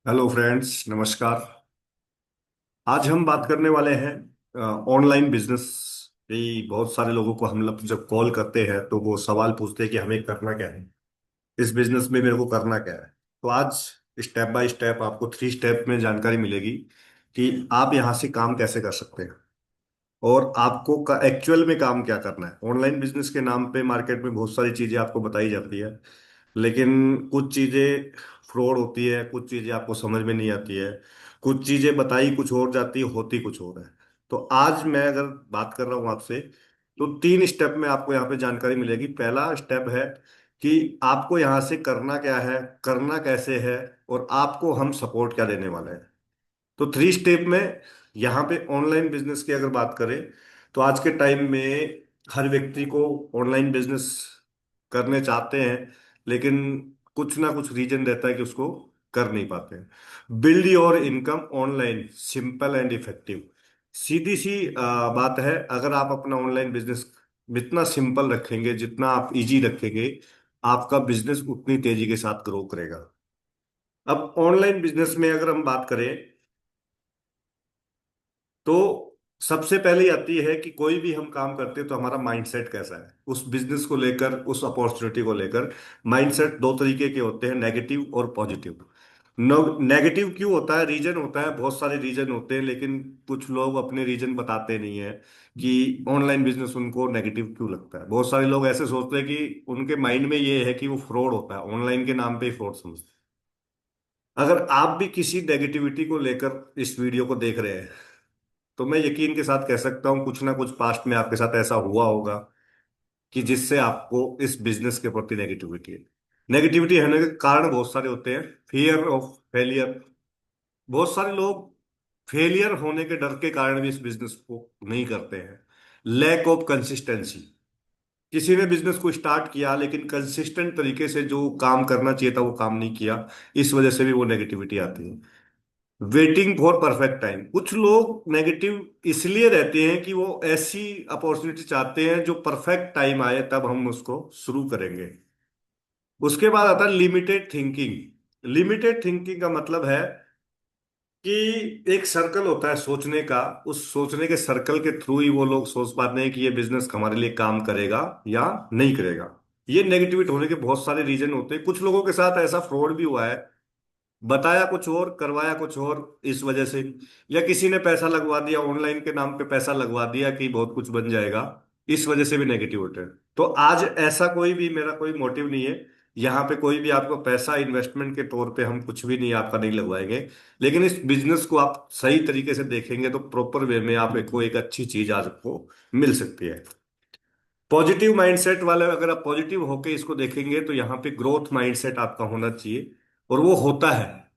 Hello friends, नमस्कार। आज हम बात करने वाले हैं ऑनलाइन बिजनेस की। बहुत सारे लोगों को हम लोग जब कॉल करते हैं तो वो सवाल पूछते हैं कि हमें करना क्या है, इस बिजनेस में मेरे को करना क्या है। तो आज स्टेप बाय स्टेप आपको 3 स्टेप में जानकारी मिलेगी कि आप यहाँ से काम कैसे कर सकते हैं और आपको एक्चुअल में काम क्या करना है। ऑनलाइन बिजनेस के नाम पे मार्केट में बहुत सारी चीजें आपको बताई जाती है, लेकिन कुछ चीजें फ्रॉड होती है, कुछ चीजें आपको समझ में नहीं आती है, कुछ चीजें बताई कुछ और जाती है, होती कुछ और है। तो आज मैं अगर बात कर रहा हूं आपसे, तो 3 स्टेप में आपको यहाँ पे जानकारी मिलेगी। पहला स्टेप है कि आपको यहाँ से करना क्या है, करना कैसे है, और आपको हम सपोर्ट क्या देने वाले हैं। तो 3 स्टेप में यहाँ पे ऑनलाइन बिजनेस की अगर बात करें, तो आज के टाइम में हर व्यक्ति को ऑनलाइन बिजनेस करने चाहते हैं, लेकिन कुछ ना कुछ रीजन रहता है कि उसको कर नहीं पाते हैं। Build your income online, simple and effective. सीधी सी बात है, अगर आप अपना ऑनलाइन बिजनेस जितना सिंपल रखेंगे, जितना आप इजी रखेंगे, आपका बिजनेस उतनी तेजी के साथ ग्रो करेगा। अब ऑनलाइन बिजनेस में अगर हम बात करें, तो सबसे पहले आती है कि कोई भी हम काम करते हैं तो हमारा माइंडसेट कैसा है उस बिजनेस को लेकर, उस अपॉर्चुनिटी को लेकर। माइंडसेट 2 तरीके के होते हैं, नेगेटिव और पॉजिटिव। नेगेटिव क्यों होता है? रीजन होता है, बहुत सारे रीजन होते हैं, लेकिन कुछ लोग अपने रीजन बताते नहीं है कि ऑनलाइन बिजनेस उनको नेगेटिव क्यों लगता है। बहुत सारे लोग ऐसे सोचते हैं कि उनके माइंड में ये है कि वो फ्रॉड होता है, ऑनलाइन के नाम पे ही फ्रॉड समझते हैं। अगर आप भी किसी नेगेटिविटी को लेकर इस वीडियो को देख रहे हैं, तो मैं यकीन के साथ कह सकता हूं कुछ ना कुछ पास्ट में आपके साथ ऐसा हुआ होगा कि जिससे आपको इस बिजनेस के प्रति नेगेटिविटी है। नेगेटिविटी होने के कारण बहुत सारे होते हैं। फियर ऑफ फेलियर, बहुत सारे लोग फेलियर होने के डर के कारण भी इस बिजनेस को नहीं करते हैं। लैक ऑफ कंसिस्टेंसी, किसी ने बिजनेस को स्टार्ट किया लेकिन कंसिस्टेंट तरीके से जो काम करना चाहिए था वो काम नहीं किया, इस वजह से भी वो नेगेटिविटी आती है। वेटिंग फॉर परफेक्ट टाइम, कुछ लोग नेगेटिव इसलिए रहते हैं कि वो ऐसी अपॉर्चुनिटी चाहते हैं जो परफेक्ट टाइम आए तब हम उसको शुरू करेंगे। उसके बाद आता है लिमिटेड थिंकिंग। लिमिटेड थिंकिंग का मतलब है कि एक सर्कल होता है सोचने का, उस सोचने के सर्कल के थ्रू ही वो लोग सोच पाते हैं कि ये बिजनेस हमारे लिए काम करेगा या नहीं करेगा। ये नेगेटिविटी होने के बहुत सारे रीजन होते हैं। कुछ लोगों के साथ ऐसा फ्रॉड भी हुआ है, बताया कुछ और करवाया कुछ और, इस वजह से। या किसी ने पैसा लगवा दिया, ऑनलाइन के नाम पे पैसा लगवा दिया कि बहुत कुछ बन जाएगा, इस वजह से भी नेगेटिव होते हैं। तो आज ऐसा कोई भी मेरा कोई मोटिव नहीं है, यहाँ पे कोई भी आपको पैसा इन्वेस्टमेंट के तौर पे हम कुछ भी नहीं आपका नहीं लगवाएंगे। लेकिन इस बिजनेस को आप सही तरीके से देखेंगे तो प्रॉपर वे में आपको एक अच्छी चीज आज आपको मिल सकती है। पॉजिटिव माइंडसेट वाले अगर आप पॉजिटिव होके इसको देखेंगे तो यहाँ पे ग्रोथ माइंडसेट आपका होना चाहिए, और वो होता है।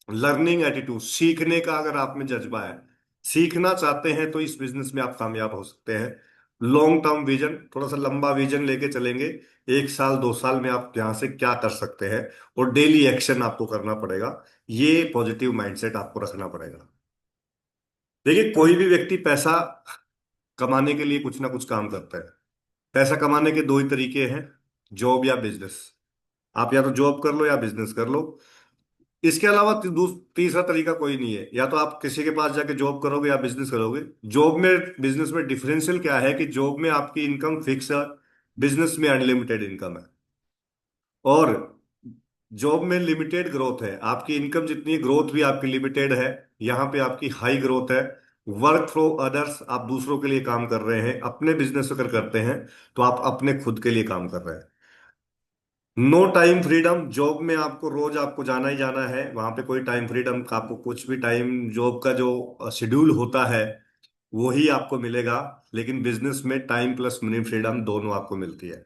लर्निंग एटीट्यूड, सीखने का अगर आप में जज्बा है, सीखना चाहते हैं तो इस बिजनेस में आप कामयाब हो सकते हैं। लॉन्ग टर्म विजन, थोड़ा सा लंबा विजन लेके चलेंगे, 1 साल 2 साल में आप यहाँ से क्या कर सकते हैं, और डेली एक्शन आपको करना पड़ेगा। ये पॉजिटिव माइंडसेट आपको रखना पड़ेगा। देखिए, कोई भी व्यक्ति पैसा कमाने के लिए कुछ ना कुछ काम करता है। पैसा कमाने के 2 ही तरीके हैं, जॉब या बिजनेस। आप या तो जॉब कर लो या बिजनेस कर लो, इसके अलावा तीसरा तरीका कोई नहीं है। या तो आप किसी के पास जाके जॉब करोगे या बिजनेस करोगे। जॉब में बिजनेस में डिफरेंशियल क्या है कि जॉब में आपकी इनकम फिक्स है, बिजनेस में अनलिमिटेड इनकम है। और जॉब में लिमिटेड ग्रोथ है, आपकी इनकम जितनी ग्रोथ भी आपकी लिमिटेड है। यहाँ पे आपकी हाई ग्रोथ है। वर्क फॉर अदर्स, आप दूसरों के लिए काम कर रहे हैं। अपने बिजनेस अगर करते हैं तो आप अपने खुद के लिए काम कर रहे हैं। नो टाइम फ्रीडम, जॉब में आपको रोज आपको जाना ही जाना है, वहां पे कोई टाइम फ्रीडम का आपको कुछ भी टाइम, जॉब का जो शेड्यूल होता है वो ही आपको मिलेगा। लेकिन बिजनेस में टाइम प्लस मनी फ्रीडम दोनों आपको मिलती है।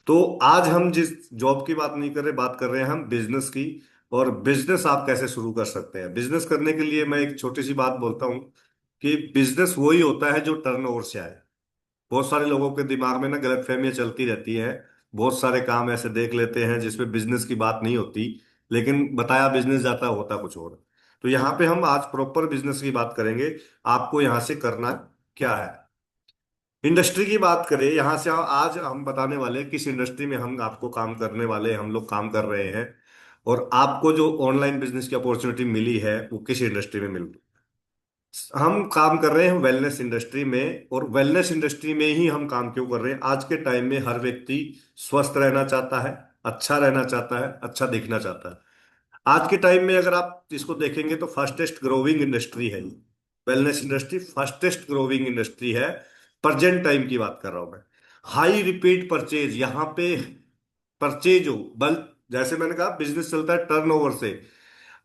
तो आज हम जिस जॉब की बात नहीं कर रहे, बात कर रहे हैं हम बिजनेस की। और बिजनेस आप कैसे शुरू कर सकते हैं। बिजनेस करने के लिए मैं एक छोटी सी बात बोलता हूँ कि बिजनेस वही होता है जो टर्नओवर से आए। बहुत सारे लोगों के दिमाग में ना गलतफहमियां चलती रहती हैं। बहुत सारे काम ऐसे देख लेते हैं जिसमें बिजनेस की बात नहीं होती, लेकिन बताया बिजनेस जाता है, होता कुछ और। तो यहाँ पे हम आज प्रॉपर बिजनेस की बात करेंगे, आपको यहाँ से करना क्या है। इंडस्ट्री की बात करें, यहाँ से आज हम बताने वाले हैं किस इंडस्ट्री में हम आपको काम करने वाले हैं, हम लोग काम कर रहे हैं। और आपको जो ऑनलाइन बिजनेस की अपॉर्चुनिटी मिली है वो किस इंडस्ट्री में मिली? हम काम कर रहे हैं वेलनेस इंडस्ट्री में, और वेलनेस इंडस्ट्री में ही हम काम क्यों कर रहे हैं? आज के टाइम में हर व्यक्ति स्वस्थ रहना चाहता है, अच्छा रहना चाहता है, अच्छा दिखना चाहता है। आज के टाइम में अगर आप इसको देखेंगे तो फास्टेस्ट ग्रोविंग इंडस्ट्री है ये। Wellness industry fastest growing industry है। प्रेजेंट टाइम की बात कर रहा हूं मैं। हाई रिपीट परचेज यहाँ पे, परचेज हो बल्क, जैसे मैंने कहा बिजनेस चलता है टर्नओवर से,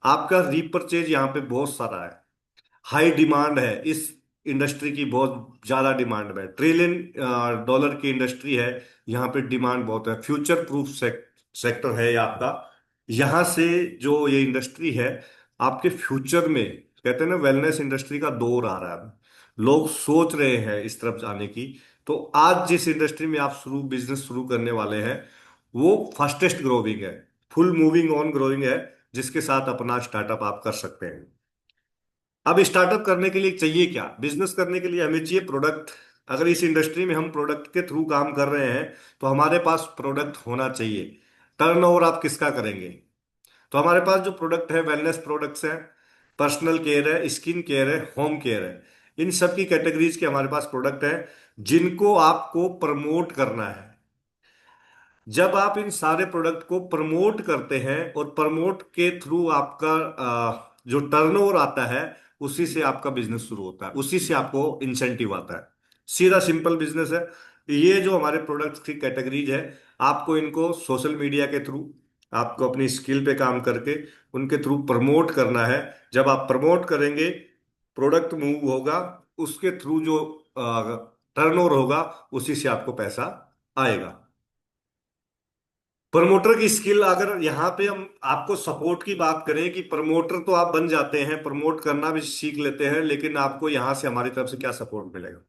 आपका रीपरचेज यहाँ पे बहुत सारा है। हाई डिमांड है इस इंडस्ट्री की, बहुत ज्यादा डिमांड है, ट्रिलियन डॉलर की इंडस्ट्री है। यहाँ पे डिमांड बहुत है, फ्यूचर प्रूफ सेक्टर है ये आपका। यहाँ से जो ये इंडस्ट्री है आपके फ्यूचर में, कहते हैं ना वेलनेस इंडस्ट्री का दौर आ रहा है, लोग सोच रहे हैं इस तरफ जाने की। तो आज जिस इंडस्ट्री में आप बिजनेस शुरू करने वाले हैं वो फास्टेस्ट ग्रोविंग है, फुल मूविंग ऑन ग्रोइंग है, जिसके साथ अपना स्टार्टअप आप कर सकते हैं। अब स्टार्टअप करने के लिए चाहिए क्या? बिजनेस करने के लिए हमें चाहिए प्रोडक्ट। अगर इस इंडस्ट्री में हम प्रोडक्ट के थ्रू काम कर रहे हैं तो हमारे पास प्रोडक्ट होना चाहिए। टर्नओवर आप किसका करेंगे? तो हमारे पास जो प्रोडक्ट है वेलनेस प्रोडक्ट्स हैं, पर्सनल केयर है, स्किन केयर है, होम केयर है। इन सब की कैटेगरीज के हमारे पास प्रोडक्ट हैं जिनको आपको प्रमोट करना है। जब आप इन सारे प्रोडक्ट को प्रमोट करते हैं और प्रमोट के थ्रू आपका जो टर्नओवर आता है, उसी से आपका बिजनेस शुरू होता है, उसी से आपको इंसेंटिव आता है। सीधा सिंपल बिजनेस है। ये जो हमारे प्रोडक्ट्स की कैटेगरीज है, आपको इनको सोशल मीडिया के थ्रू, आपको अपनी स्किल पे काम करके उनके थ्रू प्रमोट करना है। जब आप प्रमोट करेंगे, प्रोडक्ट मूव होगा, उसके थ्रू जो टर्नओवर होगा उसी से आपको पैसा आएगा। प्रमोटर की स्किल, अगर यहाँ पे हम आपको सपोर्ट की बात करें कि प्रमोटर तो आप बन जाते हैं, प्रमोट करना भी सीख लेते हैं, लेकिन आपको यहाँ से हमारी तरफ से क्या सपोर्ट मिलेगा?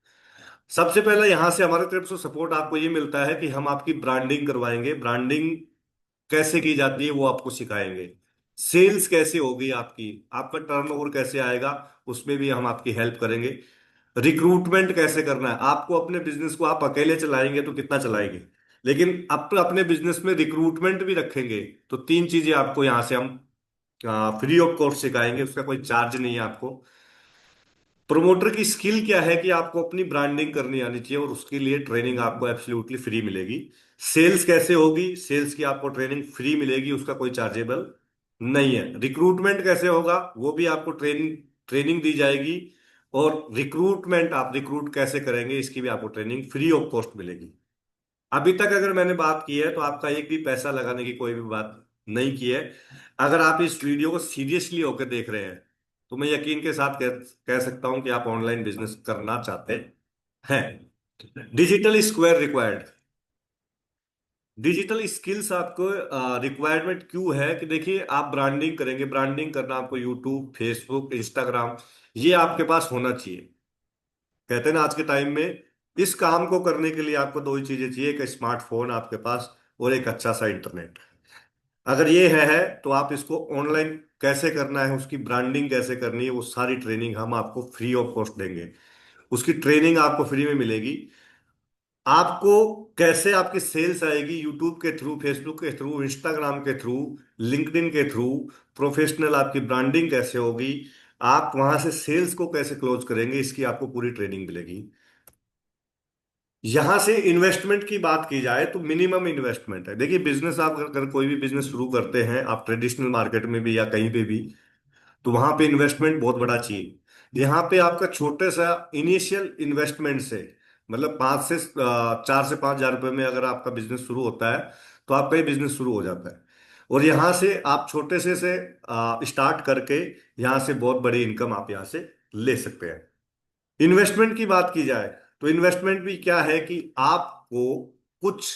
सबसे पहले यहाँ से हमारी तरफ से सपोर्ट आपको ये मिलता है कि हम आपकी ब्रांडिंग करवाएंगे। ब्रांडिंग कैसे की जाती है वो आपको सिखाएंगे। सेल्स कैसे होगी आपकी, आपका टर्नओवर कैसे आएगा, उसमें भी हम आपकी हेल्प करेंगे। रिक्रूटमेंट कैसे करना है आपको, अपने बिजनेस को आप अकेले चलाएंगे तो कितना चलाएंगे, लेकिन अपने बिजनेस में रिक्रूटमेंट भी रखेंगे तो तीन चीजें आपको यहाँ से हम फ्री ऑफ कॉस्ट सिखाएंगे, उसका कोई चार्ज नहीं है आपको। प्रोमोटर की स्किल क्या है कि आपको अपनी ब्रांडिंग करनी आनी चाहिए और उसके लिए ट्रेनिंग आपको एब्सोल्युटली फ्री मिलेगी। सेल्स कैसे होगी, सेल्स की आपको ट्रेनिंग फ्री मिलेगी, उसका कोई चार्जेबल नहीं है। रिक्रूटमेंट कैसे होगा वो भी आपको ट्रेनिंग ट्रेनिंग दी जाएगी। और रिक्रूटमेंट, आप रिक्रूट कैसे करेंगे इसकी भी आपको ट्रेनिंग फ्री ऑफ कॉस्ट मिलेगी। अभी तक अगर मैंने बात की है तो आपका एक भी पैसा लगाने की कोई भी बात नहीं की है। अगर आप इस वीडियो को सीरियसली होकर देख रहे हैं तो मैं यकीन के साथ कह सकता हूं कि आप ऑनलाइन बिजनेस करना चाहते हैं। Digital square required. Digital skills आपको रिक्वायरमेंट क्यों है कि देखिए, आप ब्रांडिंग करेंगे, ब्रांडिंग करना आपको यूट्यूब, फेसबुक, इंस्टाग्राम, ये आपके पास होना चाहिए। कहते हैं ना आज के टाइम में इस काम को करने के लिए आपको दो ही चीजें चाहिए, एक स्मार्टफोन आपके पास और एक अच्छा सा इंटरनेट। अगर ये है तो आप इसको ऑनलाइन कैसे करना है, उसकी ब्रांडिंग कैसे करनी है, वो सारी ट्रेनिंग हम आपको फ्री ऑफ कॉस्ट देंगे। उसकी ट्रेनिंग आपको फ्री में मिलेगी। आपको कैसे आपकी सेल्स आएगी, यूट्यूब के थ्रू, फेसबुक के थ्रू, इंस्टाग्राम के थ्रू, लिंक्डइन के थ्रू, प्रोफेशनल आपकी ब्रांडिंग कैसे होगी, आप वहां से सेल्स को कैसे क्लोज करेंगे, इसकी आपको पूरी ट्रेनिंग मिलेगी। यहां से इन्वेस्टमेंट की बात की जाए तो मिनिमम इन्वेस्टमेंट है। देखिए, बिजनेस आप अगर कोई भी बिजनेस शुरू करते हैं, आप ट्रेडिशनल मार्केट में भी या कहीं पे भी, तो वहां पे इन्वेस्टमेंट बहुत बड़ा चाहिए। यहाँ पे आपका छोटे सा इनिशियल इन्वेस्टमेंट से, मतलब 4 से 5 हज़ार रुपए में अगर आपका बिजनेस शुरू होता है तो आपका ये बिजनेस शुरू हो जाता है। और यहाँ से आप छोटे से स्टार्ट करके यहाँ से बहुत बड़ी इनकम आप यहाँ से ले सकते हैं। इन्वेस्टमेंट की बात की जाए तो इन्वेस्टमेंट भी क्या है कि आपको कुछ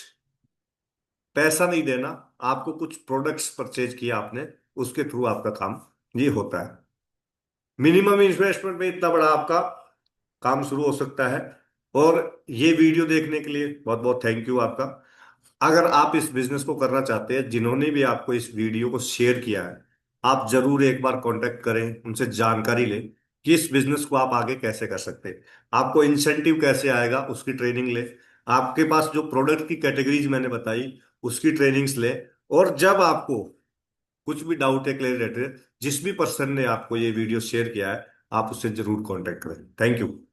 पैसा नहीं देना, आपको कुछ प्रोडक्ट्स परचेज किया आपने, उसके थ्रू आपका काम ये होता है। मिनिमम इन्वेस्टमेंट में इतना बड़ा आपका काम शुरू हो सकता है। और ये वीडियो देखने के लिए बहुत बहुत थैंक यू आपका। अगर आप इस बिजनेस को करना चाहते हैं, जिन्होंने भी आपको इस वीडियो को शेयर किया है, आप जरूर एक बार कांटेक्ट करें, उनसे जानकारी लें कि इस बिजनेस को आप आगे कैसे कर सकते हैं, आपको इंसेंटिव कैसे आएगा, उसकी ट्रेनिंग लें। आपके पास जो प्रोडक्ट की कैटेगरीज मैंने बताई उसकी ट्रेनिंग्स लें। और जब आपको कुछ भी डाउट है, क्लियर रहते हैं, जिस भी पर्सन ने आपको ये वीडियो शेयर किया है, आप उससे जरूर कांटेक्ट करें। Thank you.